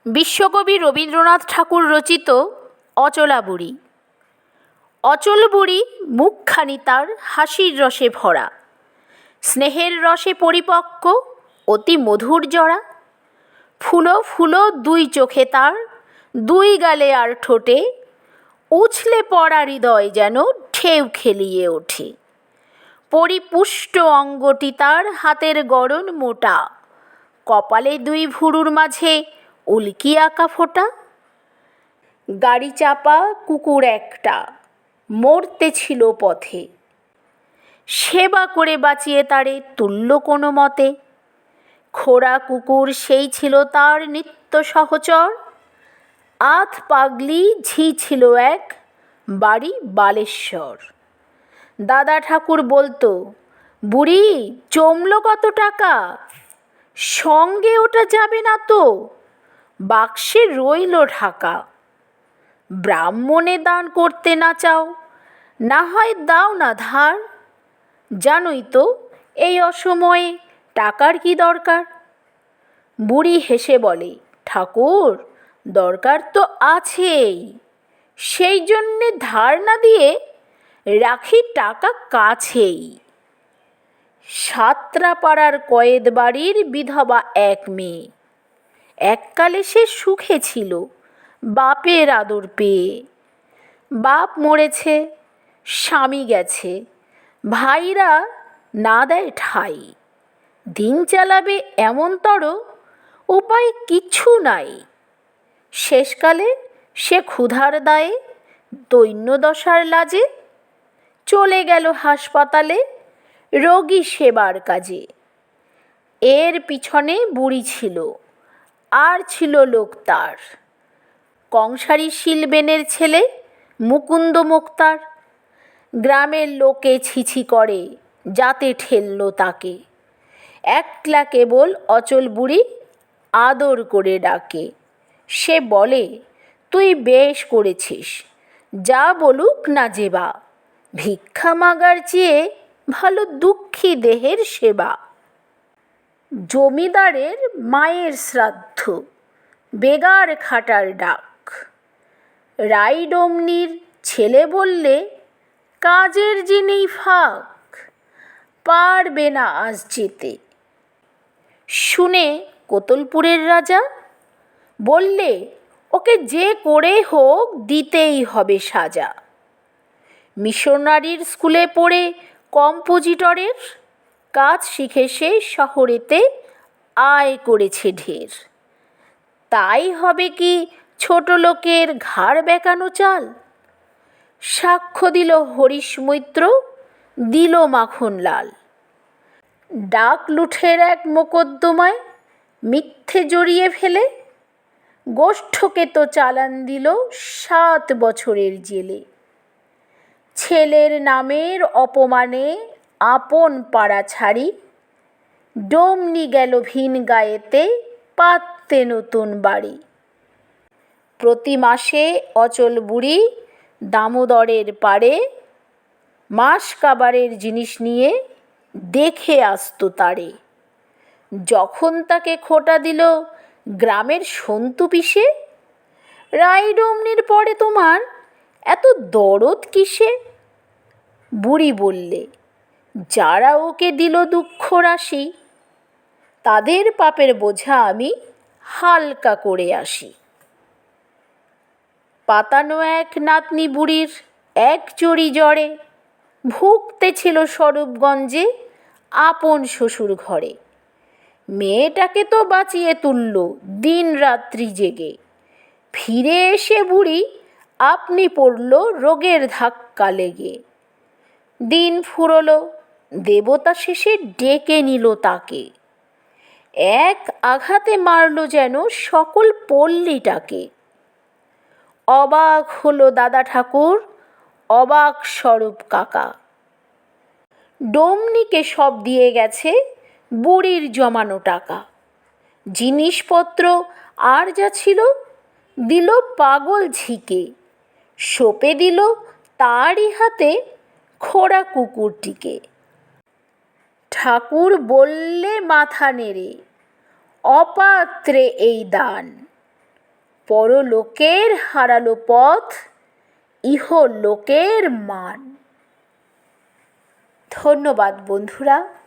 বিশ্বকবি রবীন্দ্রনাথ ঠাকুর রচিত অচলা বুড়ি। অচল বুড়ি মুখখানি তার হাসির রসে ভরা, স্নেহের রসে পরিপক্ক, অতি মধুর জরা। ফুলো ফুলো দুই চোখে তার, দুই গালে আর ঠোঁটে, উছলে পড়া হৃদয় যেন ঢেউ খেলিয়ে ওঠে। পরিপুষ্ট অঙ্গটি তার হাতের গড়ন মোটা, কপালে দুই ভুরুর মাঝে উল্কি আঁকা ফোঁটা। গাড়ি চাপা কুকুর একটা মরতে ছিল পথে, সেবা করে বাঁচিয়ে তারে তুলল কোনো মতে। খোড়া কুকুর সেই ছিল তার নিত্য সহচর, আধ পাগলি ঝি ছিল এক, বাড়ি বালেশ্বর। দাদা ঠাকুর বলতো, বুড়ি জমলো কত টাকা, সঙ্গে ওটা যাবে না তো, বাক্সে রইল ঢাকা। ব্রাহ্মণে দান করতে না চাও, না হয় দাও না ধার, জানোই তো এই অসময়ে টাকার কি দরকার। বুড়ি হেসে বলে, ঠাকুর দরকার তো আছেই, সেই জন্যে ধার না দিয়ে রাখি টাকা কাছেই। সাতরাপাড়ার কয়েদ বাড়ির বিধবা এক মেয়ে, এককালে সে সুখে ছিল বাপের আদর পেয়ে। বাপ মরেছে, স্বামী গেছে, ভাইরা না দেয় ঠাই, দিন চালাবে এমনতর উপায় কিচ্ছু নাই। শেষকালে সে ক্ষুধার দায়ে, দৈন্যদশার লাজে চলে গেল হাসপাতালে রোগী সেবার কাজে। এর পিছনে বুড়ি ছিল, আর ছিল লোক তার, কংসারী শিলবেনের ছেলে মুকুন্দ মুক্তার। গ্রামের লোকে ছিছি করে যাতে ঠেলল তাকে, একলা কেবল অচল বুড়ি আদর করে ডাকে। সে বলে, তুই বেশ করেছিস, যা বলুক না যেবা, ভিক্ষা মাগার চেয়ে ভালো দুঃখী দেহের সেবা। জমিদারের মায়ের শ্রাদ্ধ, বেগার খাটার ডাক, রাইডমনির ছেলে বললে, কাজের যিনি ফাঁক, পারবে না আজ যেতে। শুনে কোতলপুরের রাজা বললে, ওকে যে করে হোক দিতেই হবে সাজা। মিশনারির স্কুলে পড়ে কম্পোজিটরের কাজ শিখে সে শহরেতে আয় করেছে ঢের। তাই হবে কি ছোট লোকের ঘাড় বেঁকানো চাল। সাক্ষ্য দিল হরিশ মৈত্র, দিল মাখনলাল। ডাক লুঠের এক মোকদ্দমায় মিথ্যে জড়িয়ে ফেলে, গোষ্ঠকে তো চালান দিল 7 বছরের জেলে। ছেলের নামের অপমানে আপন পাড়া ছাড়ি, ডমনি গেল ভিন গায়েতে পাততে নতুন বাড়ি। প্রতি মাসে অচল বুড়ি দামোদরের পাড়ে মাস কাবারের জিনিস নিয়ে দেখে আসতো তারে। যখন তাকে খোটা দিল গ্রামের সন্তু পিসে, রাইডমনির পরে তোমার এত দরদ কিসে। বুড়ি বললে, যারা ওকে দিল দুঃখ রাশি, তাদের পাপের বোঝা আমি হালকা করে আসি। পাতানো এক নাতনি বুড়ির এক চড়ি জ্বরে, ভুগতে ছিল স্বরূপগঞ্জে আপন শ্বশুর ঘরে। মেয়েটাকে তো বাঁচিয়ে তুলল দিন রাত্রি জেগে, ফিরে এসে বুড়ি আপনি পড়ল রোগের ধাক্কা লেগে। দিন ফুরলো, দেবতা শেষে ডেকে নিল তাকে, এক আঘাতে মারল যেন সকল পল্লীটাকে। অবাক হলো দাদা ঠাকুর, অবাক স্বরূপ কাকা। ডমনিকে সব দিয়ে গেছে বুড়ির জমানো টাকা। জিনিসপত্র আর যা ছিল দিল পাগল ঝিকে, সঁপে দিল তারই হাতে খোড়া কুকুরটিকে। ঠাকুর বললে মাথা নেড়ে, অপাত্রে এই দান, পরলোকের হারালো পথ, ইহলোকের মান। ধন্যবাদ বন্ধুরা।